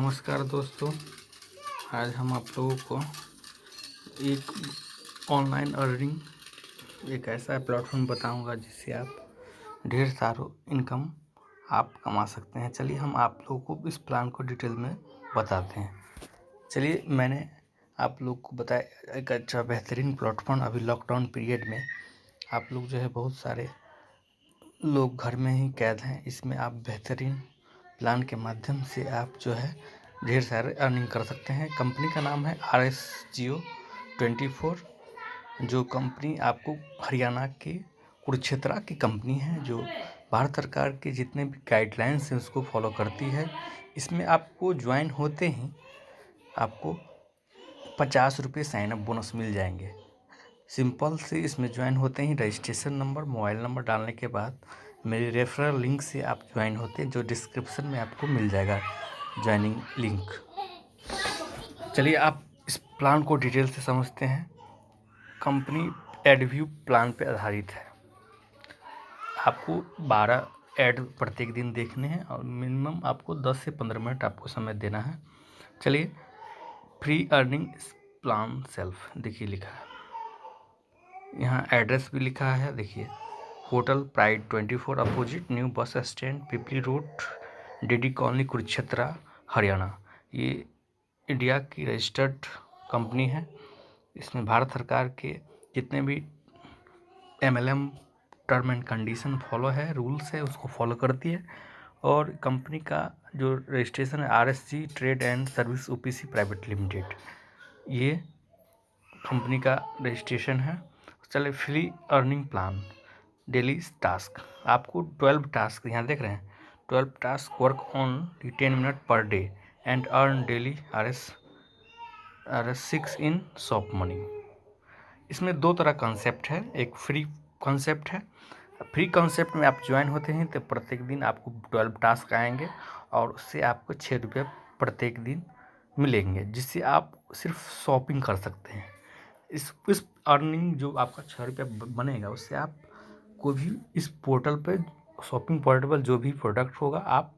नमस्कार दोस्तों, आज हम आप लोगों को एक ऑनलाइन अर्निंग एक ऐसा प्लेटफॉर्म बताऊंगा जिससे आप ढेर सारा इनकम आप कमा सकते हैं। चलिए हम आप लोगों को इस प्लान को डिटेल में बताते हैं। चलिए मैंने आप लोग को बताया एक अच्छा बेहतरीन प्लेटफॉर्म। अभी लॉकडाउन पीरियड में आप लोग जो है बहुत सारे लोग घर में ही कैद हैं। इसमें आप बेहतरीन प्लान के माध्यम से आप जो है ढेर सारे अर्निंग कर सकते हैं। कंपनी का नाम है RS Jio 24। जो कंपनी आपको हरियाणा के कुरुक्षेत्र की कंपनी है, जो भारत सरकार के जितने भी गाइडलाइंस हैं उसको फॉलो करती है। इसमें आपको ज्वाइन होते ही आपको 50 रुपये साइन अप बोनस मिल जाएंगे। सिंपल से इसमें ज्वाइन होते ही रजिस्ट्रेशन नंबर, मोबाइल नंबर डालने के बाद मेरे रेफरल लिंक से आप ज्वाइन होते हैं, जो डिस्क्रिप्शन में आपको मिल जाएगा ज्वाइनिंग लिंक। चलिए आप इस प्लान को डिटेल से समझते हैं। कंपनी एडव्यू प्लान पे आधारित है। आपको 12 ऐड प्रत्येक दिन देखने हैं और मिनिमम आपको 10 से 15 मिनट आपको समय देना है। चलिए फ्री अर्निंग प्लान सेल्फ देखिए लिखा है, यहाँ एड्रेस भी लिखा है। देखिए hotel pride 24 opposite new bus stand Pipli road DD colony Kurukshetra Haryana. ये इंडिया की रजिस्टर्ड कंपनी है। इसमें भारत सरकार के जितने भी MLM term and condition follow है, रूल्स है, उसको फॉलो करती है। और कंपनी का जो रजिस्ट्रेशन है RSG trade and service OPC private limited, ये कंपनी का रजिस्ट्रेशन है। चलिए free earning plan daily task, आपको 12 टास्क यहाँ देख रहे हैं, 12 task work on 10 minute per day and earn daily RS6 in shop money. इसमें दो तरह कॉन्सेप्ट है, एक फ्री कॉन्सेप्ट है। फ्री कॉन्सेप्ट में आप ज्वाइन होते हैं तो प्रत्येक दिन आपको 12 टास्क आएंगे और उससे आपको 6 रुपये प्रत्येक दिन मिलेंगे, जिससे आप सिर्फ शॉपिंग कर सकते हैं। इस अर्निंग जो आपका 6 रुपये बनेगा उससे आप कोई भी इस पोर्टल पे शॉपिंग पोर्टल जो भी प्रोडक्ट होगा आप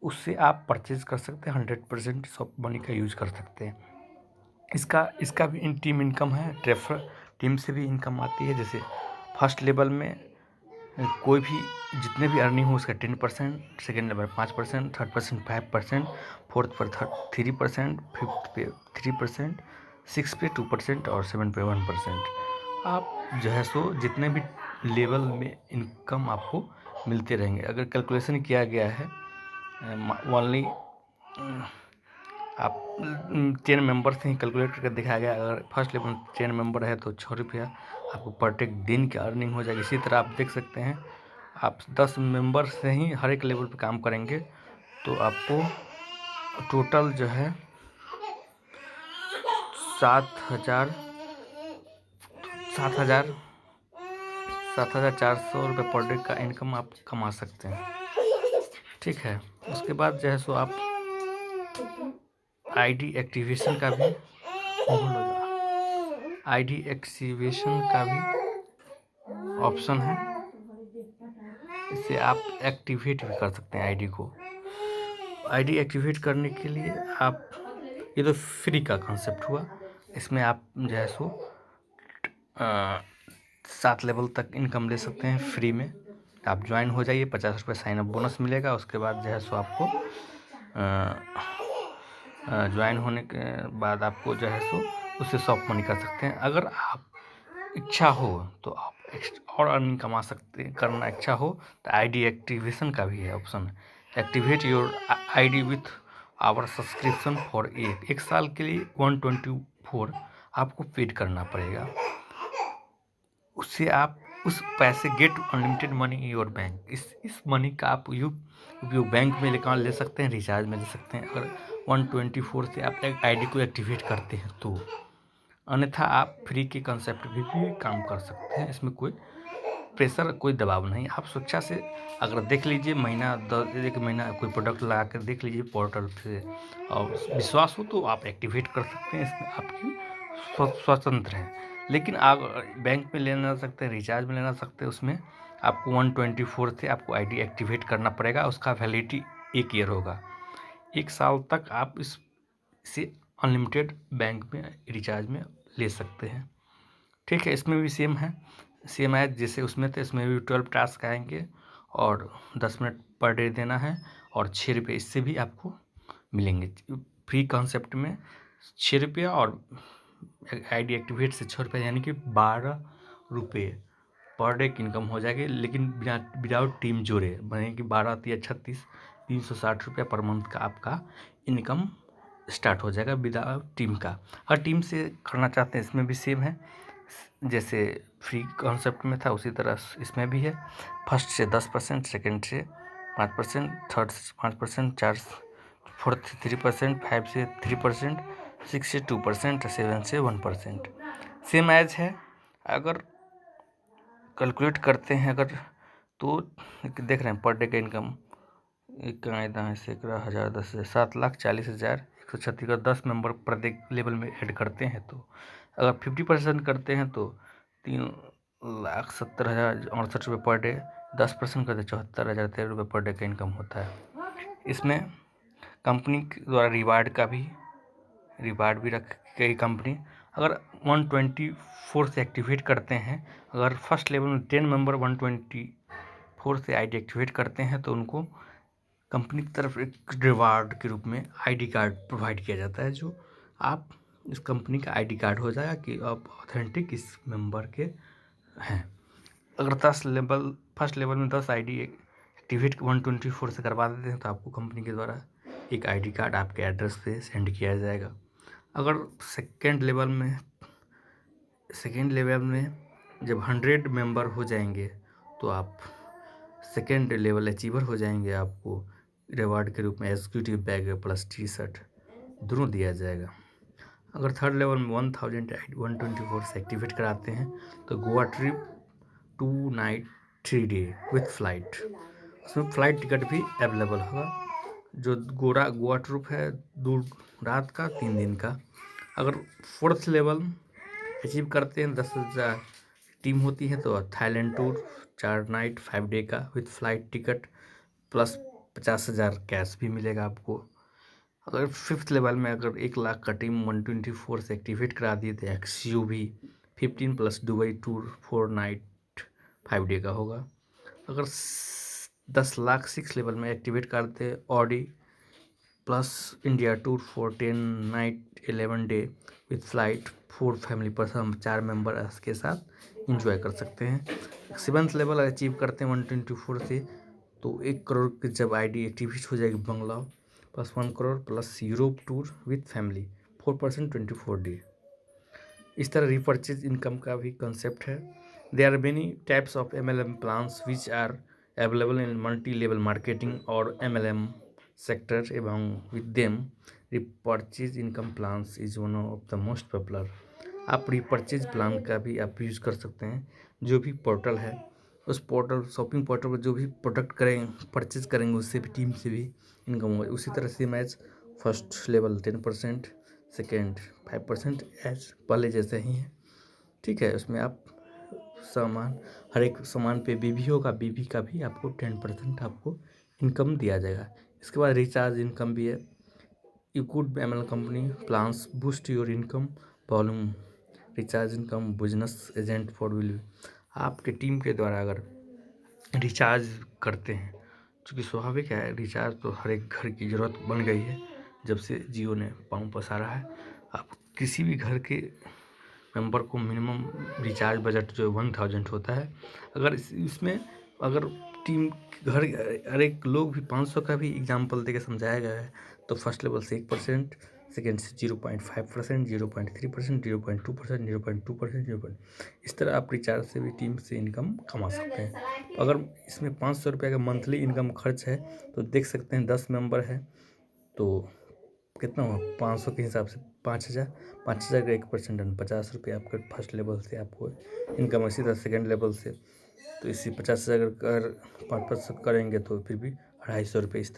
उससे आप परचेज कर सकते हैं। 100% शॉप मनी का यूज कर सकते हैं। इसका भी टीम इनकम है, रेफर टीम से भी इनकम आती है। जैसे फर्स्ट लेवल में कोई भी जितने भी अर्निंग हो उसका 10%, second level 5%, third person 5%, fourth पर 3%, फिफ्थ पे 3%, सिक्स पे 2% और 7 पे 1%। आप जो है सो जितने भी लेवल में इनकम आपको मिलते रहेंगे। अगर कैलकुलेशन किया गया है ओनली आप 10 मेंबर से ही कैलकुलेट करके दिखाया गया। अगर फर्स्ट लेवल 10 मेंबर है तो 6 रुपया आपको प्रत्येक दिन की अर्निंग हो जाएगी। इसी तरह आप देख सकते हैं, आप 10 मेंबर से ही हर एक लेवल पे काम करेंगे तो आपको टोटल जो है 7,400 रुपये पर डे का इनकम आप कमा सकते हैं। ठीक है, उसके बाद जो है सो आप ID एक्टिवेशन का भी ऑप्शन है। इससे आप एक्टिवेट भी कर सकते हैं ID को। ID एक्टिवेट करने के लिए आप, ये तो फ्री का कॉन्सेप्ट हुआ, इसमें आप जो है सो 7 लेवल तक इनकम ले सकते हैं फ्री में। आप ज्वाइन हो जाइए, 50 रुपये साइन अप बोनस मिलेगा। उसके बाद जो है सो आपको ज्वाइन होने के बाद आपको जो है सो उससे शॉप मनी कर सकते हैं। अगर आप इच्छा हो तो आप और अर्निंग कमा सकते, करना इच्छा हो तो ID एक्टिवेशन का भी है option. Activate your ID with our subscription for एक साल के लिए 124 आपको पेड करना पड़ेगा। उससे आप उस पैसे get unlimited money in your bank, इस मनी का आप उपयोग बैंक में ले सकते हैं, रिचार्ज में ले सकते हैं। अगर 124 से आप ID को एक्टिवेट करते हैं तो, अन्यथा आप फ्री के कंसेप्ट भी काम कर सकते हैं। इसमें कोई प्रेशर, कोई दबाव नहीं। आप स्वेच्छा से अगर देख लीजिए, एक महीना कोई प्रोडक्ट लगा कर देख लीजिए पोर्टल से और विश्वास हो तो आप एक्टिवेट कर सकते हैं। इसमें आपकी स्वतंत्र है। लेकिन आप बैंक में लेना सकते हैं, रिचार्ज में लेना सकते हैं। उसमें आपको 124 से आपको ID एक्टिवेट करना पड़ेगा। उसका वैलिडिटी 1 ईयर होगा। 1 साल तक आप इसे अनलिमिटेड बैंक में रिचार्ज में ले सकते हैं। ठीक है, इसमें भी सेम है, सेम है जैसे उसमें थे, इसमें भी 12 टास्क आएंगे और 10 मिनट पर डे देना है और 6 रुपये इससे भी आपको मिलेंगे। फ्री कॉन्सेप्ट में 6 रुपये और आईडी एक्टिवेट से 6 रुपये, यानी कि 12 रुपये पर डे की इनकम हो जाएगी, लेकिन विदाउट टीम जोड़े बने कि 12 या 36 360 रुपये पर मंथ का आपका इनकम स्टार्ट हो जाएगा विदाउट टीम का। हर टीम से करना चाहते हैं इसमें भी सेम है, जैसे फ्री कॉन्सेप्ट में था उसी तरह इसमें भी है। फर्स्ट से 10%, सेकंड से 5%, थर्ड से 5%, फोर्थ से 3%, 5 से 3%, 6 से 2%, 7 से 1%। सेम एज है। अगर कैलकुलेट करते हैं अगर तो देख रहे हैं पर डे का इनकम कहाँ से 11,000, 10,000, 7,40,136 का 10 मेंबर प्रत्येक लेवल में ऐड करते हैं तो अगर 50% करते हैं तो 3,70,068 रुपये पर डे, 10% करते 74,013 रुपये पर डे का इनकम होता है। इसमें कंपनी द्वारा रिवार्ड भी रख गई कंपनी। अगर 124 से एक्टिवेट करते हैं, अगर फर्स्ट लेवल में 10 मेंबर 124 से आईडी एक्टिवेट करते हैं तो उनको कंपनी की तरफ एक रिवार्ड के रूप में आईडी कार्ड प्रोवाइड किया जाता है, जो आप इस कंपनी का आईडी कार्ड हो जाएगा कि आप ऑथेंटिक इस मेंबर के हैं। अगर फर्स्ट लेवल में 10 आईडी एक्टिवेट 124 से करवा देते हैं तो आपको कंपनी के द्वारा एक आईडी कार्ड आपके एड्रेस पे सेंड किया जाएगा। अगर सेकेंड लेवल में जब 100 मेंबर हो जाएंगे तो आप सेकेंड लेवल अचीवर हो जाएंगे, आपको रिवार्ड के रूप में executive bag plus T shirt दोनों दिया जाएगा। अगर थर्ड लेवल में 1,124 से एक्टिवेट कराते हैं तो Goa trip 2 night 3 day with flight, उसमें फ्लाइट टिकट भी अवेलेबल होगा। जो गोवा ट्रिप है 2 रात का 3 दिन का। अगर फोर्थ लेवल अचीव करते हैं 10,000 टीम होती है तो थाईलैंड टूर 4 नाइट 5 डे का with flight ticket plus 50,000 cash भी मिलेगा आपको। अगर फिफ्थ लेवल में अगर 1 लाख का टीम 124 से एक्टिवेट करा दिए तो XUV 15 plus Dubai tour 4 night 5 day का होगा। अगर 10 लाख 6 लेवल में एक्टिवेट करते Audi plus India tour 10 night 11 day with flight 4 family person 4 member के साथ इंजॉय कर सकते हैं। 7th लेवल अचीव करते हैं 124 से तो 1 करोड़ की जब आईडी एक्टिवेट हो जाएगी बंगला plus 1 crore plus Europe tour with family 4% 24 day. इस तरह रिपर्चेज इनकम का भी कंसेप्ट है। There are many types of MLM plans which are available in multi level marketing और MLM सेक्टर एवं with them repurchase income plans is one of the most popular. आप repurchase plan का भी आप use कर सकते हैं। जो भी पोर्टल है उस पोर्टल शॉपिंग पोर्टल पर जो भी प्रोडक्ट परचेज करेंगे उससे भी टीम से भी इनकम होगा। उसी तरह से match first level 10%, second 5% as पहले जैसे ही है। ठीक है, उसमें आप हर एक सामान पे बीबी होगा, बीबी का भी आपको 10% आपको इनकम दिया जाएगा। इसके बाद रिचार्ज इनकम भी है। You good ML company plans boost your income volume recharge income business agent for will. आपके टीम के द्वारा अगर रिचार्ज करते हैं, चूँकि स्वाभाविक है रिचार्ज तो हर एक घर की ज़रूरत बन गई है जब से जियो ने पाँव पसारा है। आप किसी भी घर के मेंबर को मिनिमम रिचार्ज बजट जो 1000 होता है। अगर इसमें अगर टीम घर हर एक लोग भी 500 का भी एग्जाम्पल देके समझाया गया है तो फर्स्ट लेवल से 1%, सेकेंड से 0.5%, 0.3%, 0.2%, 0.2%, इस तरह आप रिचार्ज से भी टीम से इनकम कमा सकते हैं। अगर इसमें 500 रुपये का मंथली इनकम खर्च है तो देख सकते हैं 10 मेंबर है तो कितना हुआ 500 के हिसाब से 5,000 का 1% 50 रुपये आपके फर्स्ट लेवल से आपको इनकम। इसी तरह सेकेंड लेवल से तो इसी 50,000 अगर 5% करेंगे तो फिर भी 250 रुपये। इस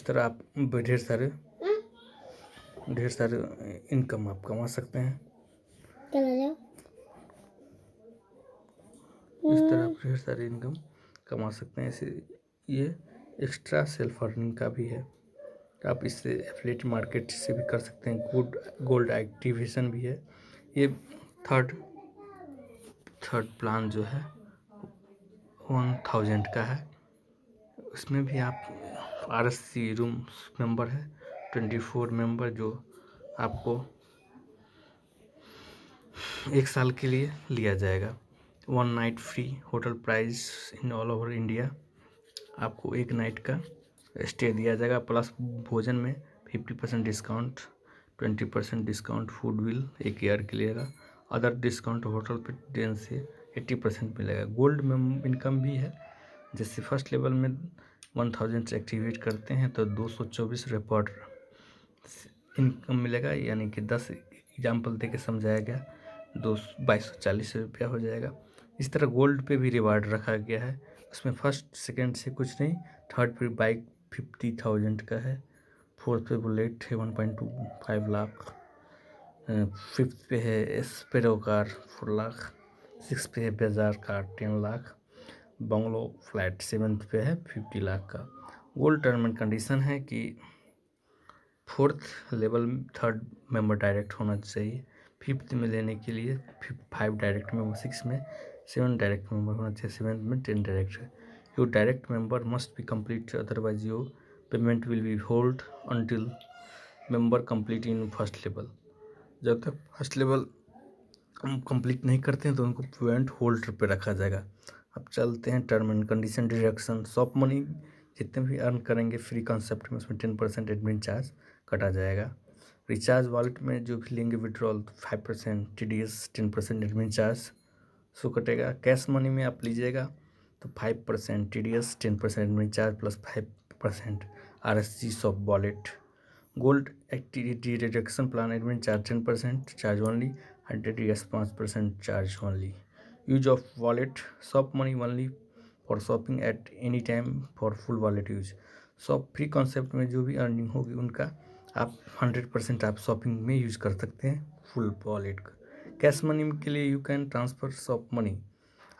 तरह आप ढेर सारे इनकम आप कमा सकते हैं। इस तरह आप ढेर सारे इनकम कमा सकते हैं। ऐसे ये एक्स्ट्रा सेल्फ अर्निंग का भी है। आप इससे एफिलिएट मार्केट से भी कर सकते हैं। गोल्ड एक्टिवेशन भी है। ये थर्ड प्लान जो है 1000 का है। उसमें भी आप RSC रूम मेंबर है 24 मेंबर, जो आपको 1 साल के लिए लिया जाएगा। 1 night free hotel price in all over India. आपको 1 नाइट का स्टे दिया जाएगा, प्लस भोजन में 50% discount, 20% discount food bill 1 year के लिए का। अदर डिस्काउंट होटल पे 10 से 80% मिलेगा। गोल्ड में इनकम भी है। जैसे फर्स्ट लेवल में 1000 से एक्टिवेट करते हैं तो 224 रुपये पर इनकम मिलेगा, यानी कि 10 एग्जाम्पल दे के समझाया गया, 2240 रुपया हो जाएगा। इस तरह गोल्ड पे भी रिवार्ड रखा गया है। उसमें फर्स्ट सेकंड से कुछ नहीं, थर्ड पे बाइक 50,000 का है, फोर्थ पे बुलेट है 1.25 लाख, फिफ्थ पे है स्पेरो कार 4 लाख, सिक्स पे है बेजार car 10 lakh, bungalow flat 7th पे है 50 लाख का। गोल्ड टर्म एंड कंडीशन है कि 4th level 3rd member direct होना चाहिए, 5th में लेने के लिए 5 डायरेक्ट मेंबर, 6 में 7 डायरेक्ट मेंबर होना चाहिए, 7th में 10 डायरेक्ट है। Your direct member must be complete, otherwise your payment will be hold until member complete in first level. जब तक फर्स्ट लेवल हम कंप्लीट नहीं करते हैं तो उनको पेमेंट होल्ड पे रखा जाएगा। अब चलते हैं term and condition deduction. Shop money जितने भी अर्न करेंगे फ्री कंसेप्ट में, उसमें 10% एडमिन चार्ज कटा जाएगा। रिचार्ज वॉलेट में जो भी लेंगे विड्रॉल 5% TDS, 10% एडमिन चार्ज सो कटेगा। कैश मनी में आप लीजिएगा तो 5% TDS, 10% admin charge plus 5% RSG shop wallet. Gold activity reduction plan admin charge 10% charge only, 100 years 5% charge only. Use of wallet shop money only for shopping at any time for full wallet use. Shop free concept में जो भी earning होगी उनका आप 100% आप shopping में use कर सकते हैं फुल वॉलेट का। कैश मनी के लिए you can transfer shop money.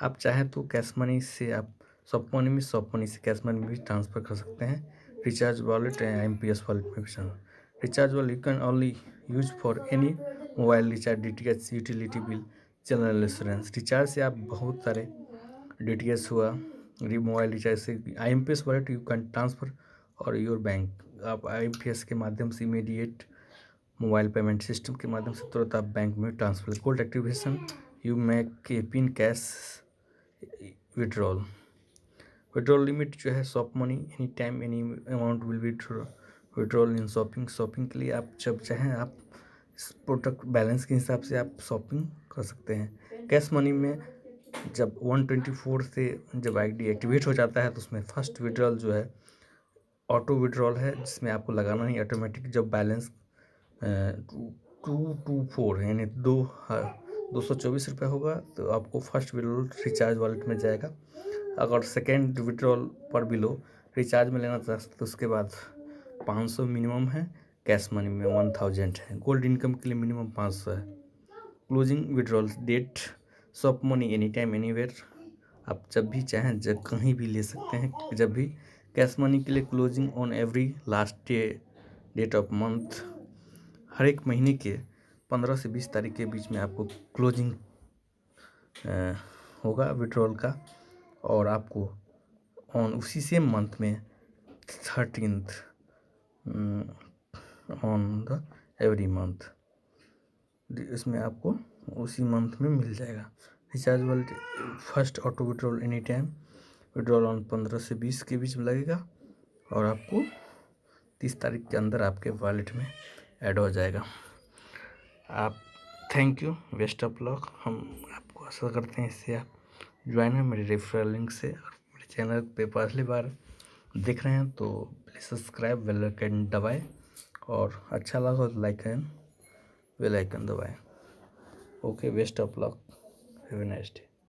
आप चाहें तो कैश मनी से आप शॉप मनी से कैश मनी में भी ट्रांसफ़र कर सकते हैं। रिचार्ज वॉलेट या MPS वॉलेट में भी। Recharge wallet you can only use for any mobile recharge, DTH, utility bill, general insurance. Recharge से आप बहुत सारे DTH हुआ, मोबाइल रिचार्ज से IMPS wallet you can transfer और योर बैंक। आप IMPS के माध्यम से इमीडिएट मोबाइल पेमेंट सिस्टम के माध्यम से तुरंत आप बैंक में transfer. Gold activation you make a pin cash withdrawal limit जो है shop money any time any amount will be withdrawal in shopping के लिए आप जब चाहें आप इस प्रोडक्ट बैलेंस के हिसाब से आप शॉपिंग कर सकते हैं। कैश मनी में जब 124 से जब ID एक्टिवेट हो जाता है तो उसमें फर्स्ट विड्रॉल जो है ऑटो विड्रॉल है, जिसमें आपको लगाना नहीं, ऑटोमेटिक जब बैलेंस 224 यानी 224 रुपये होगा तो आपको फर्स्ट विड्रॉल रिचार्ज वॉलेट में जाएगा। अगर सेकेंड विड्रॉल पर भी लो रिचार्ज में लेना चाहते तो उसके बाद 500 मिनिमम है, कैश मनी में 1000 है। गोल्ड इनकम के लिए मिनिमम 500 है। Closing withdrawal date shop money any time anywhere, आप जब भी चाहें जब कहीं भी ले सकते हैं जब भी। कैश मनी के लिए closing on every last date of month, हर एक महीने के 15 से 20 तारीख के बीच में आपको क्लोजिंग होगा विड्रॉल का, और आपको ऑन उसी सेम मंथ में 13th on the every month, इसमें आपको उसी मंथ में मिल जाएगा। Recharge wallet first auto withdrawal any time withdrawal on 15 से 20 के बीच में लगेगा और आपको 30 तारीख के अंदर आपके वॉलेट में ऐड हो जाएगा। आप thank you, best of luck. हम आपको आशा करते हैं इससे आप ज्वाइन हैं मेरे रेफरल लिंक से। और मेरे चैनल पे पहली बार देख रहे हैं तो प्लीज़ सब्सक्राइब, बेल आइकन दबाएँ, और अच्छा लगा तो लाइक एंड बेल आइकन दबाएँ। Okay, best of luck, have a nice day.